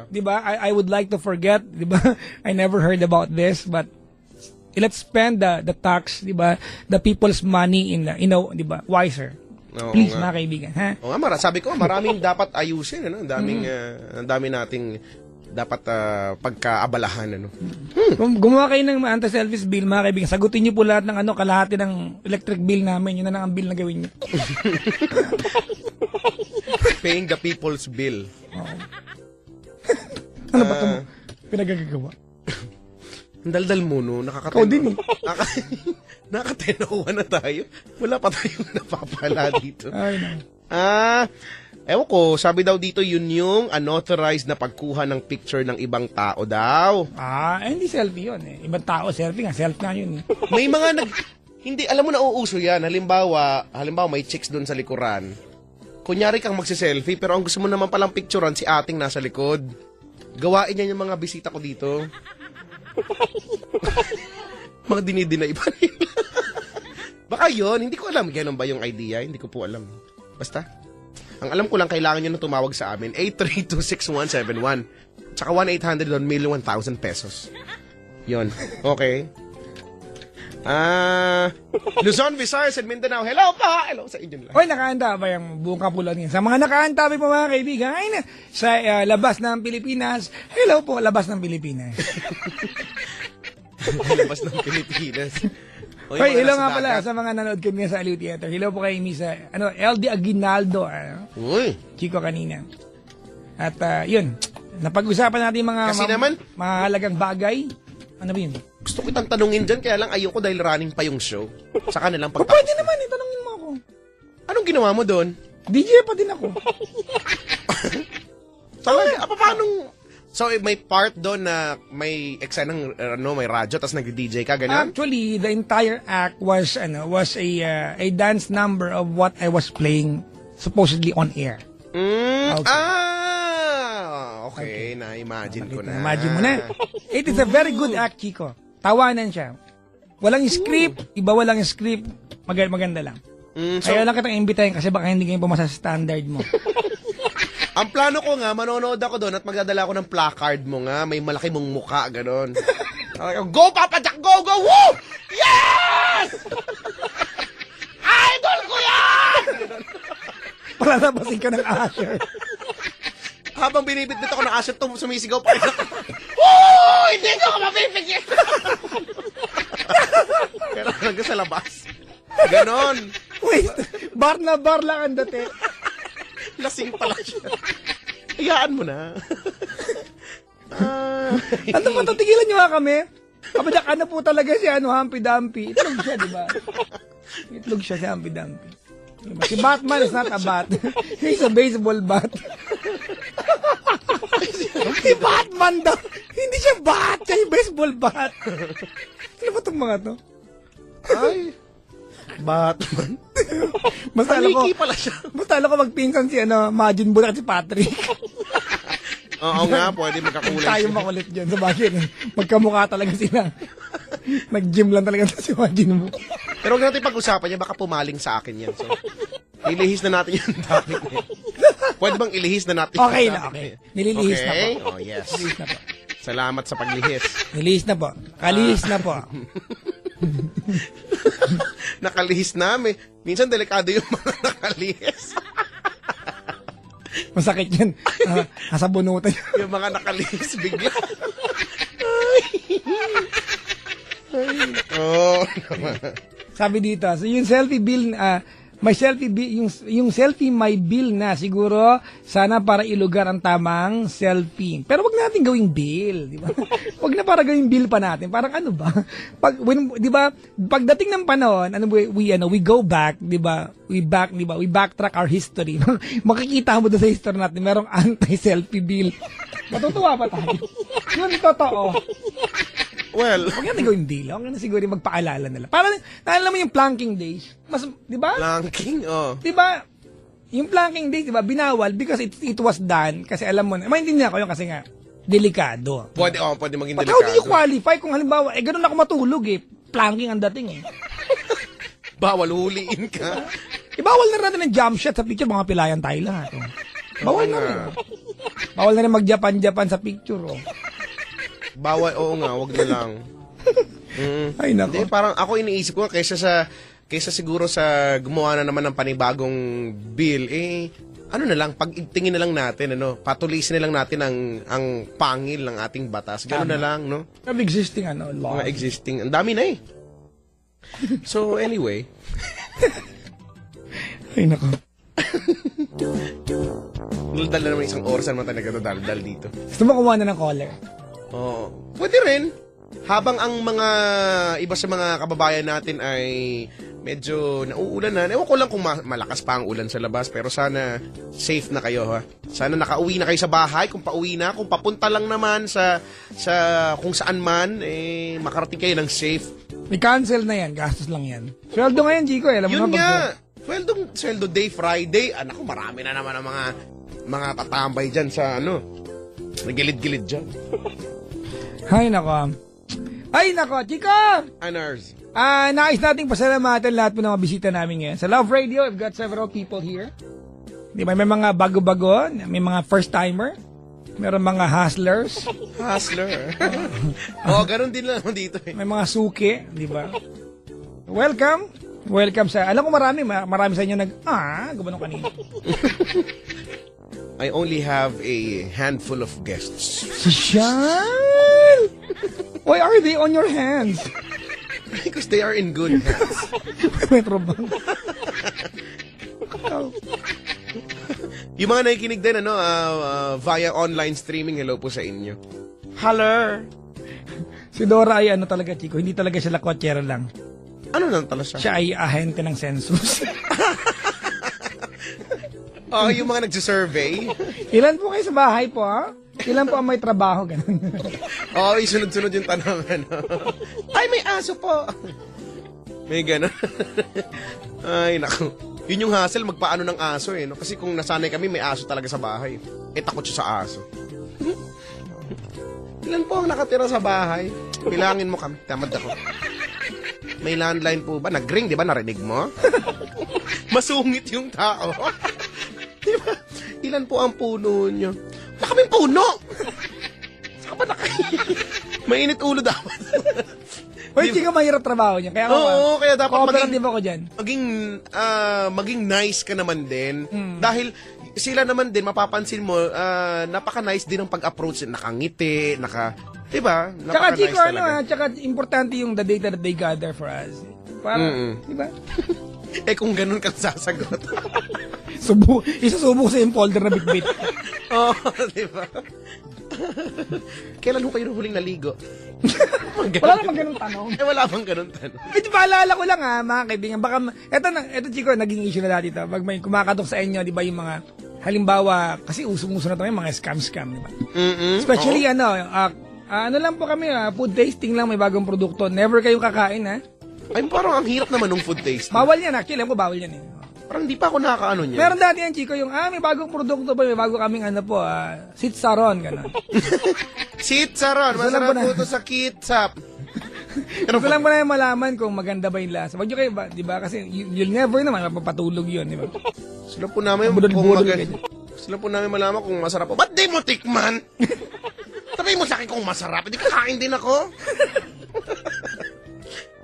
diba? I would like to forget, diba? I never heard about this, but let's spend the tax, diba? The people's money diba? Wiser. Oo, please, nga. mga kaibigan, ha? Oo nga, sabi ko, maraming dapat ayusin, Ang dami nating dapat pagkaabalahan, ano. Kung gumawa kayo ng anti-selfies bill, mga kaibigan, sagutin niyo po lahat ng kalahati ng electric bill namin. Yun na lang ang bill na gawin niyo. Paying the people's bill. Ano ba ito pinagagagawa? Ang daldal mo, no? Ikaw din, Nakatenowa na tayo. Wala pa tayong napapala dito. Ay, no. Ewan ko, sabi daw dito yun yung unauthorized na pagkuha ng picture ng ibang tao daw. Hindi selfie yun eh. Ibang tao, selfie nga. Selfie nga yun eh. May mga hindi, alam mo na uuso yan. Halimbawa may chicks doon sa likuran. Kunyari kang magsiselfie, pero ang gusto mo naman palang picturean si ating nasa likod. Gawain niya yung mga bisita ko dito. Mga dinidinay pa nila. Baka yun, hindi ko alam. Ganun ba yung idea? Hindi ko po alam. Basta, ang alam ko lang, kailangan nyo na tumawag sa amin. 8326171. Tsaka 1-800-1,000,000 pesos. Yun. Okay. Luzon, Visayas, and Mindanao. Hello pa! Hello sa inyo nila. Hoy, nakahanda ba yung buong kapulan niya? Sa mga nakahanda po mga kaibigan, sa labas ng Pilipinas, hello po, labas ng Pilipinas. Labas ng Pilipinas. Hoy, hello nga pala sa mga nanood kami sa Aliw Theater. Hello po kay Miss LD Aguinaldo. Uy. Chico kanina. At yun, napag-usapan natin mga Kasi naman, mahalagang bagay. Ano ba yun? gusto ko itang tanungin dyan, kaya lang ayoko dahil running pa yung show. Saka na lang pagtapos. Pwede naman, tanungin mo ako. Anong ginawa mo doon? DJ pa din ako. Talaga? Paano? So, may part doon na may eksenang, may radyo, tapos nag-DJ ka, ganyan? Actually, the entire act was a dance number of what I was playing supposedly on air. Okay. Na-imagine ko na. Imagine mo na. It is a very good act, Chico. Tawanan siya. Walang script, iba walang script, maganda lang. So, Kaya lang kitang imbitahin kasi baka hindi kayo pumasa sa standard mo. ang plano ko nga, manonood ako doon at magdadala ako ng placard mo nga, may malaki mong muka, gano'n. Go, Papa Jack! Go, go! Woo! Yes! Idol ko yan! Palalabasin ka ng Asher. Habang binibitbit ako ng Asher, sumisigaw pa rin ako. Woo! Hindi ko ka mapipigil! Pero hanggang sa labas. Ganon. Wait, bar na bar lang ang dati. Lasing pala siya. Hayaan mo na. Ano ba, tigilan nyo nga kami? Kapadak, ano po talaga si Humpy Dumpy? Itlog siya, di ba? Itlog siya si Humpy Dumpy. Diba? Si Batman is not a bat. He's a baseball bat. Si Batman daw. Hindi siya bat. Siya yung baseball bat. Ano ba itong mga to? Ay, Batman. Basta alam ko, Maliki pala siya. basta alam ko magpinsan si Majin Burak at si Patrick. Oo nga, pwede magkakulay Tayo siya. makulit dyan sa bagay. Magkamukha talaga sila. Nag-gym lang talaga si Majin Burak. Pero huwag natin pag-usapan niya, baka pumaling sa akin yan. So, ilihis na natin yung topic niya. Pwede bang ilihis na natin yung Okay topic na, okay. niya? Nililihis na po. Oh, yes. Nililihis na po. Salamat sa paglihis. Nilihis na po. Kalihis na po. Nakalihis namin. Minsan delikado yung mga nakalihis. Masakit yan. Nasa bunutan yun. Yung mga nakalihis bigla. Oh, Sabi dito, so yung selfie bill, may selfie bill, yung selfie may bill na siguro sana para ilugar ang tamang selfie. Pero wag natin gawing bill, di ba? Wag na para gawing bill pa natin. Parang ano ba? Di ba? Pagdating ng panahon, we go back, di ba? We backtrack our history. Makikita mo doon sa history natin, merong anti-selfie bill. Matutuwa pa tayo. Yun, totoo. well, Huwag natin gawin bill. Huwag na siguro magpaalala nila. Parang, naalala mo yung planking days? Di ba? planking, oh. Di ba? Yung planking days, di ba? Binawal because it was done. Kasi alam mo na, maintindihan ko yun kasi nga, delikado. Pwede maging But how do you delikado. qualify kung halimbawa, ganun ako matulog planking ang dating Bawal huliin ka. Ibawal na natin ng jump shot sa picture, mga pilayan tayo lahat. Bawal na rin. Bawal na rin mag-Japan sa picture. Bawal, oo nga, wag na lang. Ay, nako. Hindi, parang ako iniisip ko kaysa siguro sa gumawa na naman ng panibagong bill, ano na lang, pag-tingin na lang natin, patulisin na lang natin ang pangil ng ating batas. Gano'n na lang, no? Of existing, law. Mga existing, ang dami na eh. So, anyway. Ay, nako. Dal na naman isang oras naman talaga dal dito. Gusto mo kumuha na ng caller? Oo. Pwede rin. Habang ang mga iba sa mga kababayan natin ay medyo nauulan na. Ewan ko lang kung malakas pa ang ulan sa labas, pero sana safe na kayo, ha. Sana nakauwi na kayo sa bahay, kung pauwi na, kung papunta lang naman sa kung saan man, makarating kayo ng safe. May cancel na yan, gastos lang yan. Sweldo ngayon, Chico, alam mo Yun na nga. Sweldo day, Friday. Naku, marami na naman ang mga tatambay dyan sa nagilid-gilid dyan. Ay, nako, Chico! Anars. Nais nating pasalamatan lahat po ng mga bisita namin ngayon. Sa Love Radio, I've got several people here. Di ba, may mga bago-bago, may mga first-timer, meron mga hustlers, Hustler. Ganun din lang dito eh. may mga suki, di ba? Welcome sa, alam ko marami sa inyo gumanong kanina. I only have a handful of guests. Sosyal! Why are they on your hands? Because they are in good hands. May trabaho. Yung mga nakikinig din, via online streaming, hello po sa inyo. Hello! Si Dora ay talaga, Chico, hindi talaga siya lakotsera lang. Ano nang tala siya? Siya ay ahente ng census. Yung mga nagsisurvey. Ilan po kayo sa bahay po, ha? Ilan po ang may trabaho, ganun. Isunod-sunod yung tanong, Ay, may aso po! May gano'n. Ay, naku. Yun yung hassle, magpaano ng aso eh. No? Kasi kung nasanay kami, may aso talaga sa bahay. Takot siya sa aso. Ilan po ang nakatira sa bahay? Bilangin mo kami. Tamad ako. May landline po ba? Nag-ring, di ba? Narinig mo? Masungit yung tao. Diba? Ilan po ang puno nyo? Wala kaming puno! Saka ba mainit ulo dapat. Uy, Chico, mahirap trabaho niya. Kaya kaya dapat cooperative ako dyan. Maging nice ka naman din. Dahil sila naman din, mapapansin mo, napaka-nice din ang pag-approach. Nakangiti, diba? Tsaka, Napaka-nice Chico, talaga. tsaka importante yung the data that they gather for us. Para, diba? Kung ganun kang sasagot. Isusubok sa yung folder na bitbit. Diba? Kailan ho kayo huling naligo? Wala namang ganun tanong. Wala bang ganun tanong? Ito, paalala ko lang mga kaibigan. Baka, eto Chico, naging issue na dati ito. Pag may kumakatok sa inyo, di ba yung mga, halimbawa, kasi usong-uso na ito yung mga scam, di ba? Especially, ano lang po kami, food tasting lang, may bagong produkto. Never kayong kakain, ha? Ay, parang ang hirap naman ng food taste. Bawal yan, actually. Alam ko, bawal yan, eh. Parang di pa ako nakakaano niya. Meron dati yan, Chico, yung, may bagong produkto ba, may bago kaming, sitsaron, gano'n. Sitsaron, masarap po ito sa kitsap. Gusto lang mo na yung malaman kung maganda ba yung lasa. Wag nyo kayo ba, di ba? Kasi you'll never naman, mapapatulog yun, di ba? Sila po namin Sila po namin malaman kung masarap po. Ba't di mo tikman? Sabihin mo sa akin kung masarap. Hindi kakain din ako.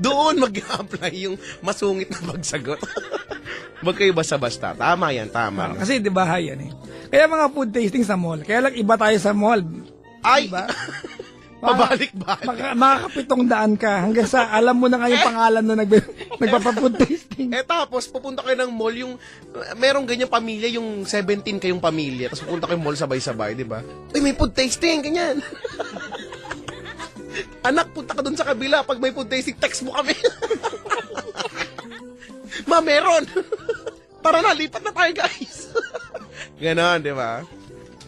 Doon mag-apply yung masungit na pagsagot. Wag kayo basta-basta. Tama yan, tama. Kasi di ba yan eh. Kaya mga food tasting sa mall. Kaya lang iba tayo sa mall. Ay! Diba? Pabalik-balik. Makakapitong daan ka hanggang sa alam mo na nga yung pangalan na nagpapafood tasting. Tapos pupunta kayo ng mall yung merong ganyang pamilya, yung 17 kayong pamilya. Tapos pupunta kayo mall sabay-sabay, di ba? Uy, may food tasting, ganyan. Anak, punta ka dun sa kabila. Pag may food tasting, text mo kami. Ma, meron. Tara na, lipat na tayo, guys. Ganon, di ba?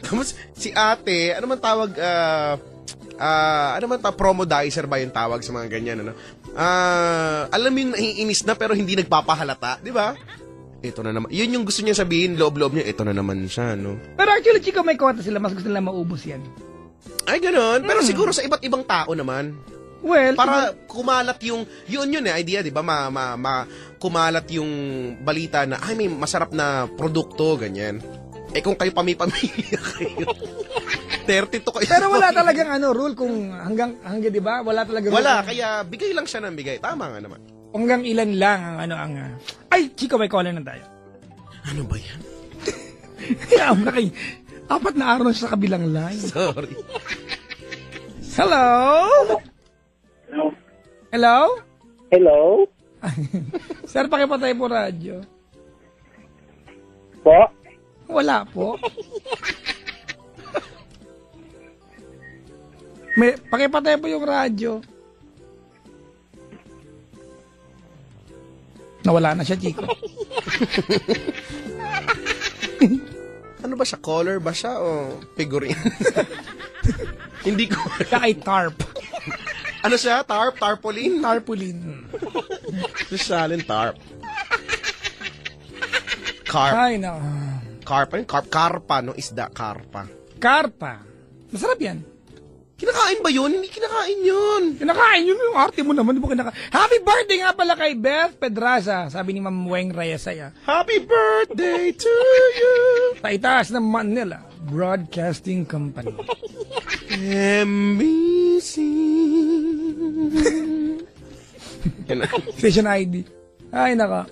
Tapos, si ate, ano man tawag, promodizer ba yung tawag sa mga ganyan, ano? Alam mo yung naiinis na pero hindi nagpapahalata, di ba? Ito na naman. Yun yung gusto niya sabihin, loob-loob niya, ito na naman siya, no? Pero actually, Chico, may kwenta sila. Mas gusto nila maubos yan. Ay, ganon. Pero siguro sa iba't ibang tao naman. Well, para kumalat yung, yun idea, di ba? Kumalat yung balita na, ay, may masarap na produkto, ganyan. Kung kayo pamilya kayo, 32 kayo. Pero wala talagang rule kung hanggang di ba? Wala talagang wala, rule. kaya bigay lang siya ng bigay. Tama nga naman. Hanggang ilan lang ang Ay, Chico, may caller na tayo. Ano ba yan? Kaya apat na araw na siya sa kabilang line. Sorry. Hello? Hello? Hello? Sir, pakipatay po radyo. Po? Wala po. Pakipatay po yung radyo. Nawala na siya, Chico. Ano ba siya? Color ba siya o figurine? Hindi ko. Kay tarp. Ano siya? Tarp? Tarpaulin? Tarpaulin. Susalin tarp. Carp. Ay, no. Carp. Ano? Karpa, no? Isda. Karpa. Karpa. Masarap yan. Kinakain ba yun? Hindi kinakain yun. Kinakain yun yung arte mo naman. Di ba kinakain? Happy birthday nga pala kay Beth Pedraza. Sabi ni Ma'am Weng Reyesaya. Happy birthday to you. Taitaas ng Manila Broadcasting Company. MBC. Station ID. Ay, naka.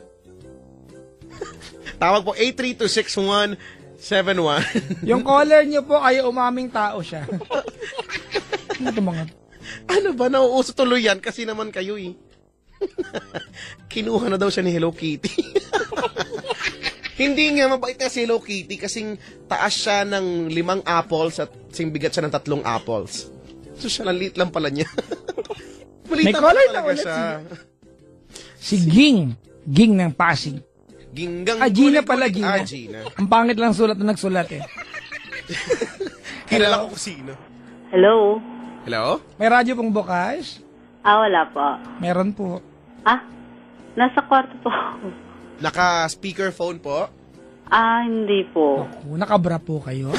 Tawag po 8326171. Yung caller niyo po ay umaming tao siya. Ano ito mga? Ano ba? Nauuso tuloy yan kasi naman kayo eh. Kinuha na daw siya ni Hello Kitty. Hindi nga mabait na si Hello Kitty kasing taas siya ng 5 apples at sing bigat siya ng 3 apples. So siya liit lang pala niya. May Maliit color lang na ulit siya. Si Ging. Ging ng Pasig. Ginggang Gina kulit-kulit. pala, Gina. Gina. Ang pangit lang sulat na nagsulat eh. Kilala ko kung sino. Hello? Hello? May radyo pong bukas? Wala po. Meron po. Nasa kwarto po. Naka-speakerphone po? Hindi po. Opo, nakabra po kayo?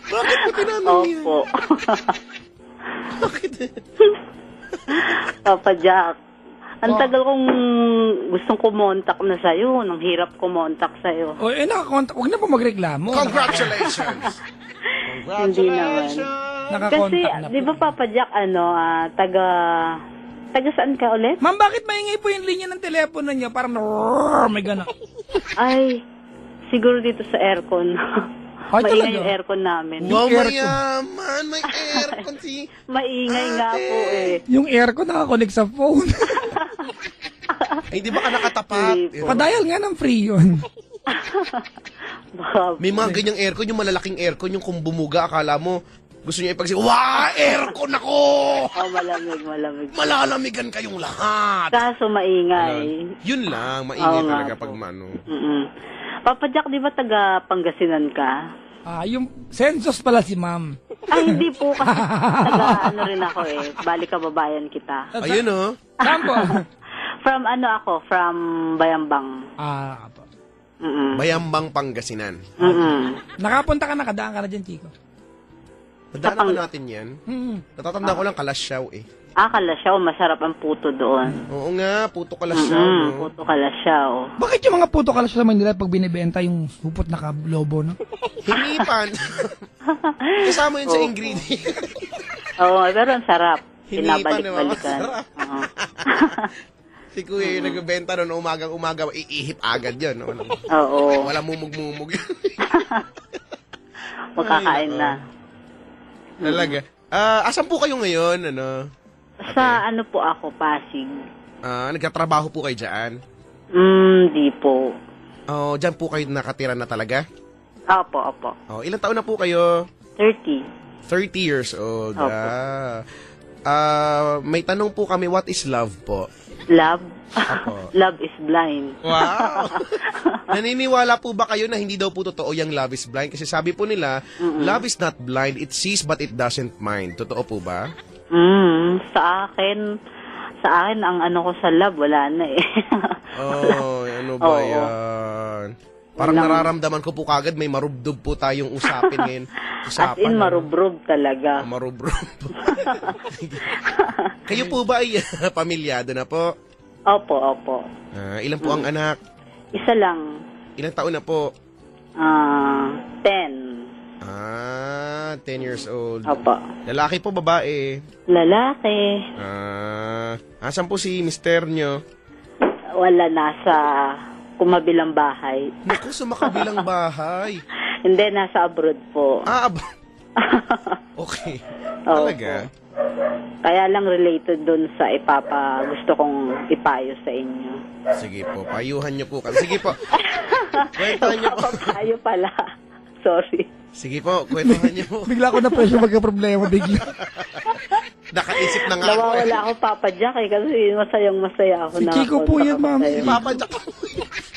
Bakit mo tinanong yan? Opo. Bakit? Papa Jack. Ang tagal kong gustong kumontak na sa'yo. Nang hirap kumontak sa'yo. O, nakakontak. Huwag na po magreklamo. Congratulations! Hindi naman. Kasi, Nakakontak na po. di ba Papa Jack, taga saan ka ulit? Ma'am, bakit maingay po yung linya ng telepono niyo? Parang may gana. Ay, siguro dito sa aircon. Ay, Maingay talaga? yung aircon namin. Wow, aircon. mayaman! May aircon si... Maingay nga po eh. Yung aircon nakakonect sa phone. Ay, di ba ka nakatapat? Hindi po. Padial nga ng free yun. Baka, May mga ganyang aircon, yung malalaking aircon, yung kung bumuga, akala mo, gusto niya ipagsi, wow, aircon ako! malamig. Malalamigan kayong lahat! Kaso maingay. Yun lang, maingay Oo nga talaga po. pag mano. Papa Jack, di ba taga Pangasinan ka? Yung census pala si ma'am. Hindi po kasi taga rin ako eh. Bali kababayan kita. Ayun oh. Saan po? From Bayambang. Po. Bayambang Pangasinan. Nakapunta ka na, kadaan ka na dyan, Chico. Nadaanan natin yan. Natatanda ko lang Kalasyaw eh. Kalasyaw, masarap ang puto doon. Oo nga, puto Kalasyaw. No? Puto Kalasyaw. Bakit yung mga puto kalas sa Manila pag binibenta yung supot na lobo, no? Hinipan. Kasama yun sa ingredient. Oo, pero ang sarap. Hinipan, Pinabalik-balikan. masarap. Si Kuya yung nagbebenta noon umagang-umaga, iihip agad yun. No? Oo. Wala mumug-mumug. Magkakain na. Talaga. Asan po kayo ngayon? Ano? Sa ano po ako, Pasig. Nagtatrabaho po kayo dyan? Di po. Oh, dyan po kayo nakatira na talaga? Opo. Oh, ilang taon na po kayo? 30. 30 years old. Opo. May tanong po kami, what is love po? Love? Opo. Love is blind. Wow! Naniniwala po ba kayo na hindi daw po totoo yung love is blind? Kasi sabi po nila, love is not blind, it sees but it doesn't mind. Totoo po ba? Sa akin ang ano ko sa love, wala na eh. Oh, ano ba Oo. yan? Parang nararamdaman ko po kagad may marubdob po tayong usapin ngayon. As in, marubrob talaga. Marubrob. Kayo po ba ay pamilyado na po? Opo. Ilan po ang anak? Isa lang. Ilang taon na po? 10. 10 years old. Opo. Lalaki po, babae? Lalaki. Asan po si mister nyo? Wala, nasa kumabilang bahay. Naku, sa makabilang bahay. Hindi, nasa abroad po. Okay. Oo Talaga? Kaya lang related dun sa gusto kong ipayo sa inyo. Sige po, payuhan niyo po kami. Sige po. Kwentuhan niyo po. Papayo pala. Sorry. Sige po, kwentuhan niyo po. Bigla ko na presyo magka-problema, bigla. Nakaisip na nga ako. Nawawala ako, Papa Jack, kasi masayang-masaya ako. Si Chico po yan, ma'am. Si Papa Jack.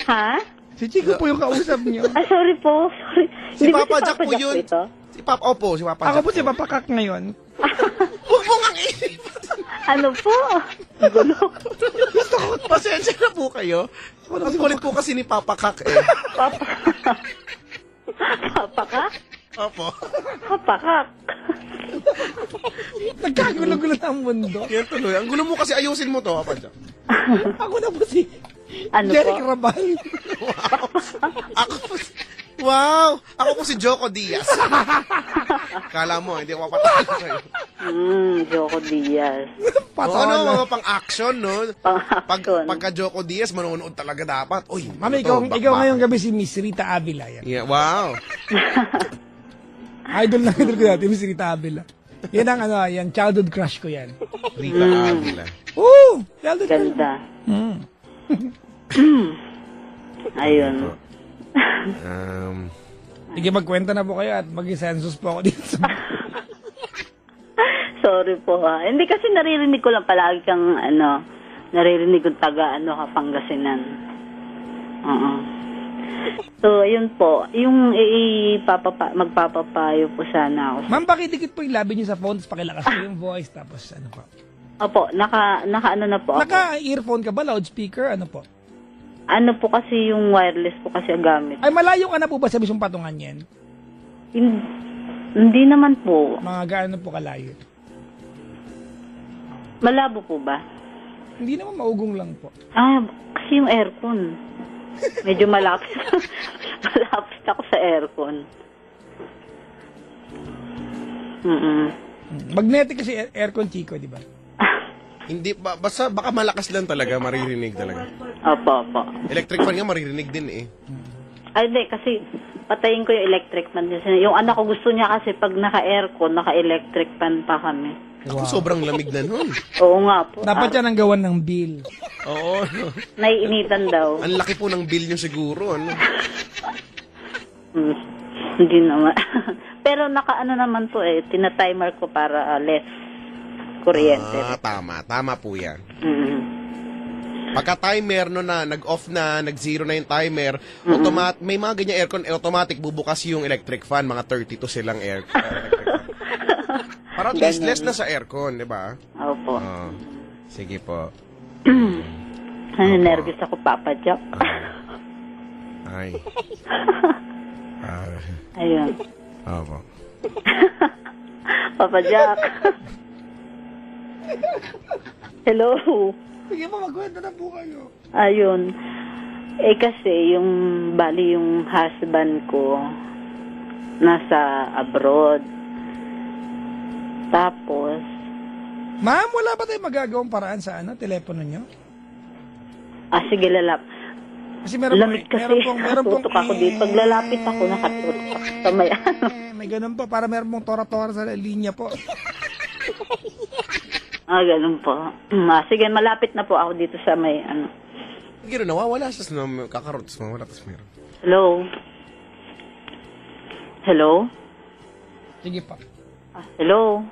Ha? Si Chico po yung kausap niyo. Sorry po. Sorry. Si Hindi ba Papa Jack po yun. ito? Si Papa, opo, si Papa Ako Jack. po si Papa Kak ngayon. Huwag mo nga isip. Ano po? Gulo. Pasensya na po kayo. Ang kulit po kasi ni Papa Kak eh. Papa ka? Opo. Papa ka? Nagkagulo-gulo na ang mundo. Yan tuloy. Ang gulo mo kasi ayusin mo to, Papa Jack. Ako na po si Ano Jeric po? Rabal. Wow! Ako po si Joko Diaz. Kala mo, hindi ako papatalo sa'yo. Joko Diaz. Ano, mga pang-action, no? Pang-action. Pagka Joko Diaz, manonood talaga dapat. Uy, Mami, ito, ikaw ngayong gabi si Miss Rita Avila. Yan. Yeah, wow. Idol ko dati, Miss Rita Avila. Yan ang yan, childhood crush ko yan. Rita Avila. Oo! Childhood crush. Ganda. Ayun. Sige, magkwenta na po kayo at mag-census po ako dito sa... Sorry po ha. Hindi kasi naririnig ko lang palagi kang naririnig ko taga Pangasinan. Oo. So, ayun po. Yung magpapapayo po sana ako. Ma'am, pakidikit po yung labi niyo sa phone, tapos pakilakas po yung voice, tapos ano po. Opo, naka na po ako. Naka-earphone ka ba? Loudspeaker? Ano po? Ano po kasi yung wireless po kasi ang gamit. Ay, malayo ka na po ba sa mismong patungan yan? Hindi naman po. Mga gaano po kalayo? Malabo po ba? Hindi naman, maugong lang po. Kasi yung aircon. Medyo malapit. Malapit ako sa aircon. Magnetic kasi aircon, Chico, di ba? Hindi, basta baka malakas lang talaga, maririnig talaga. Opo. Electric fan nga, maririnig din eh. Ay, hindi, kasi patayin ko yung electric fan. Yung anak ko gusto niya kasi pag naka-aircon, naka-electric fan pa kami. Ako, sobrang lamig na nun. Oo nga po. Dapat yan ang gawan ng bill. Oo. Naiinitan daw. Ang laki po ng bill nyo siguro, ano? Hindi naman. Pero naka-ano naman po tinatimer ko para less kuryente. Tama. Tama po yan. Mm-hmm. Pagka-timer, no na, nag-off na, nag-zero na yung timer, may mga ganyan aircon, automatic bubukas yung electric fan, mga 32 silang aircon. Para at least less na sa aircon, di ba? Opo. Sige po. Nervous ako, Papa Jack. Ay. Ayun. Opo. Papa Jack. Hello. Sige po, magkwenta na po kayo. Ayun. Kasi bali yung husband ko nasa abroad. Tapos, Ma'am, wala ba tayong magagawang paraan sa telepono nyo? sige, lalap. Kasi meron Lamig kasi. Tutok ako dito. Pag lalapit ako, nakatutok ako sa may may ganun pa, para meron pong tora-tora sa linya po. Ganun po. Sige, malapit na po ako dito sa may Gino, nawawala sa kakarots, mawala tas meron. Hello? Hello? Sige pa. Hello?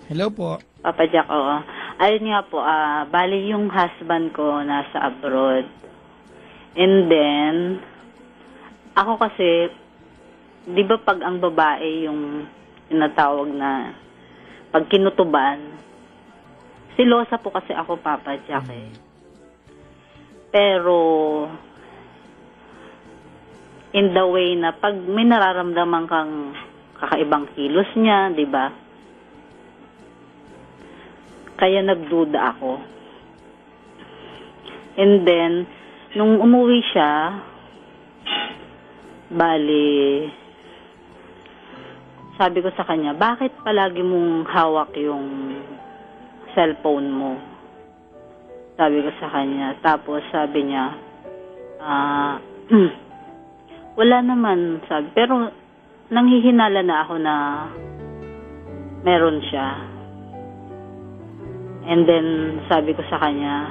Hello po. Papa Jack, oo. Ayun nga po, bali yung husband ko nasa abroad. And then, ako kasi, di ba pag ang babae yung tinatawag na pag kinutuban, silosa po kasi ako, Papa Jack eh. Pero, in the way na pag may nararamdaman kang kakaibang kilos niya, di ba? Kaya nagduda ako. And then, nung umuwi siya, bali, sabi ko sa kanya, bakit palagi mong hawak yung cellphone mo? Sabi ko sa kanya. Tapos sabi niya, Wala naman, sabi. Pero nanghihinala na ako na meron siya. And then, sabi ko sa kanya,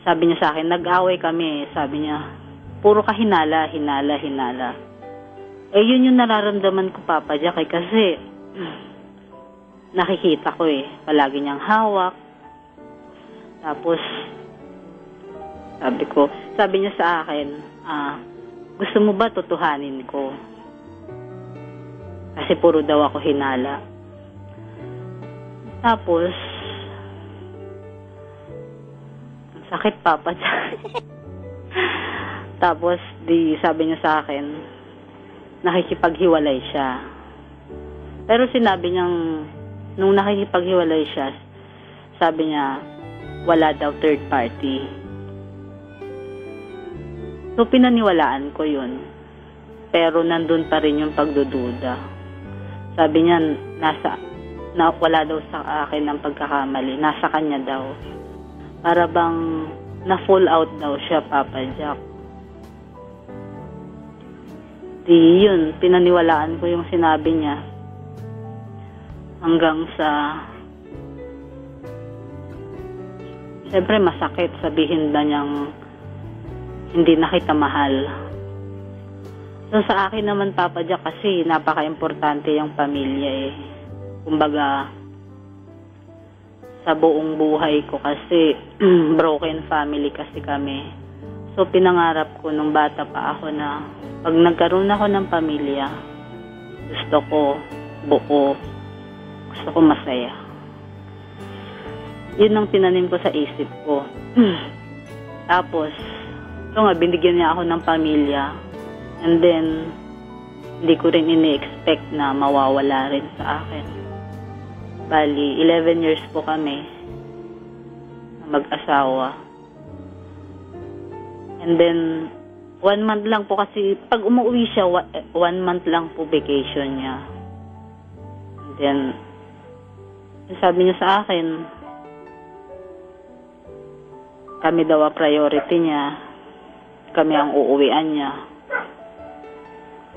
sabi niya sa akin, nag-away kami. Sabi niya, puro ka hinala. Eh, yun yung nararamdaman ko, Papa Jack, kasi nakikita ko palagi niyang hawak. Tapos, sabi niya sa akin, gusto mo ba tutuhanin ko? Kasi puro daw ako hinala. Tapos, ang sakit, Papa Jack. Tapos, sabi niya sa akin, nakikipaghiwalay siya. Pero sinabi niyang, nung nakikipaghiwalay siya, sabi niya, wala daw third party. So, pinaniwalaan ko yun. Pero nandun pa rin yung pagdududa. Sabi niya, wala daw sa akin ang pagkakamali. Nasa kanya daw. Para bang na-fall out daw siya, Papa Jack. Yun, pinaniwalaan ko yung sinabi niya. Hanggang sa... Siyempre, masakit sabihin ba niyang hindi na kita mahal. So, sa akin naman, Papa Jack, kasi napaka-importante yung pamilya Kumbaga, sa buong buhay ko kasi broken family kasi kami. So, pinangarap ko nung bata pa ako na pag nagkaroon ako ng pamilya, gusto ko buo, gusto ko masaya. Yun ang tinanim ko sa isip ko. Tapos, binigyan niya ako ng pamilya. And then, hindi ko rin ini-expect na mawawala rin sa akin. Bali, 11 years po kami na mag-asawa. And then, 1 month lang po kasi, pag umuwi siya, 1 month lang po vacation niya. And then, sabi niya sa akin, kami daw ang priority niya. Kami ang uuwian niya.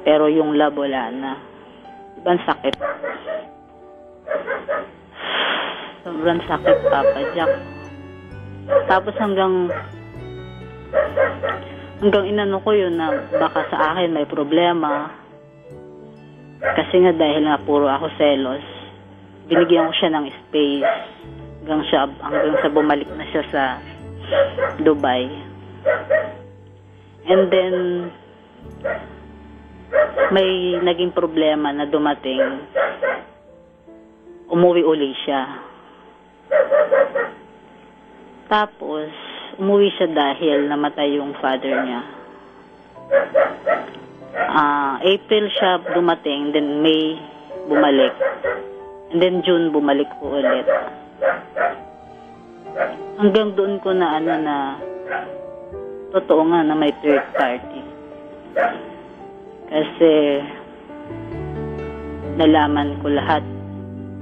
Pero yung love, wala na. Ibang sakit. Sobrang sakit, Papa Jack. Tapos hanggang inano ko yun na baka sa akin may problema. Kasi nga dahil nga puro ako selos, binigyan ko siya ng space hanggang sa bumalik na siya sa Dubai. And then, may naging problema na dumating. Umuwi uli siya. Tapos, umuwi siya dahil namatay yung father niya. April siya dumating, then May bumalik. And then June bumalik po ulit. Hanggang doon ko na totoo nga na may third party. Kasi nalaman ko lahat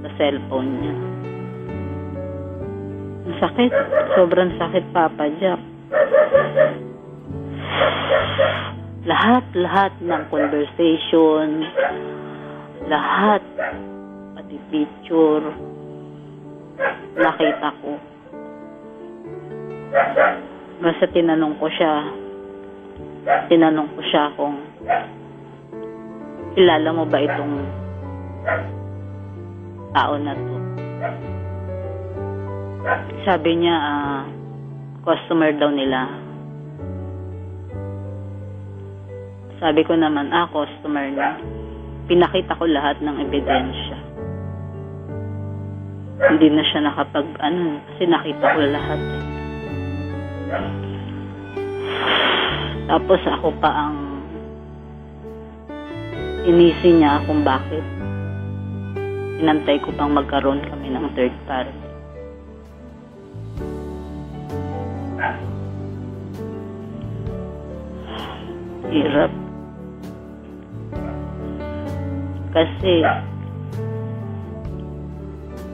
sa cellphone niya. Ang sakit. Sobrang sakit, Papa Jack. Lahat ng conversation, lahat, pati picture, nakita ko. Basta tinanong ko siya kung kilala mo ba itong tao na to. Sabi niya, customer daw nila. Sabi ko naman, customer na. Pinakita ko lahat ng ebidensya. Hindi na siya kasi nakita ko lahat Tapos ako pa ang inisi niya kung bakit. Inantay ko pang magkaroon kami ng third party. Hirap. Kasi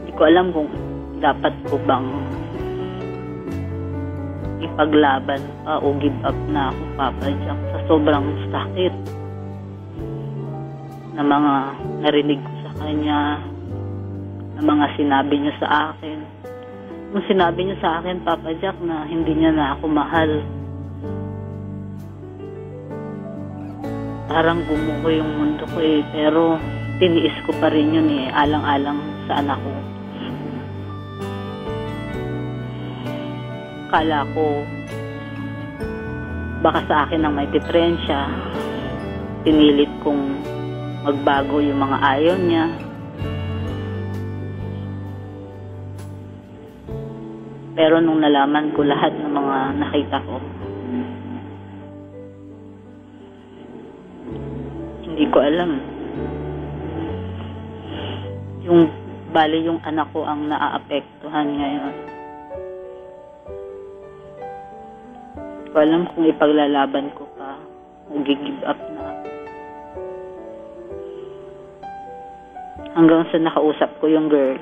hindi ko alam kung dapat ko bang ipaglaban pa o give up na ako, Papa Jack, sa sobrang sakit na mga narinig ko sa kanya, na mga sinabi niya sa akin. Nung sinabi niya sa akin, Papa Jack, na hindi niya na ako mahal, parang gumuho yung mundo ko eh. Pero tiniis ko pa rin yun eh, alang-alang sa anak ko. Kala ko baka sa akin ang may diferensya. Pinilit kong magbago yung mga ayaw niya. Pero nung nalaman ko lahat ng mga nakita ko, hindi ko alam. Bali yung anak ko ang naaapektuhan ngayon. Hindi ko alam kung ipaglalaban ko pa o give up na ako. Hanggang sa nakausap ko yung girl.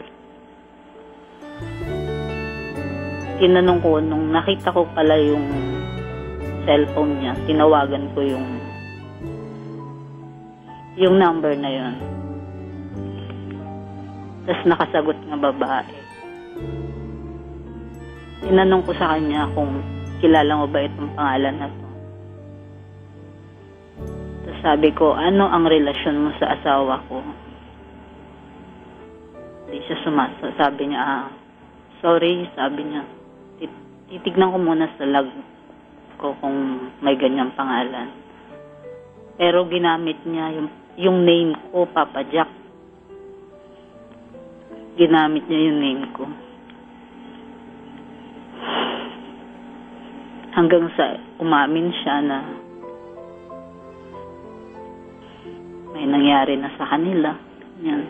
Tinanong ko, nung nakita ko pala yung cellphone niya, tinawagan ko yung number na yun. Tapos nakasagot nga babae. Tinanong ko sa kanya kung kilala mo ba itong pangalan na to. Tapos sabi ko, ano ang relasyon mo sa asawa ko? Hindi siya sumasagot. Sabi niya, sorry, sabi niya. Titignan ko muna sa log ko kung may ganyang pangalan. Pero ginamit niya yung name ko, Papa Jack. Ginamit niya yung name ko. Hanggang sa umamin siya na may nangyari na sa kanila. Yan.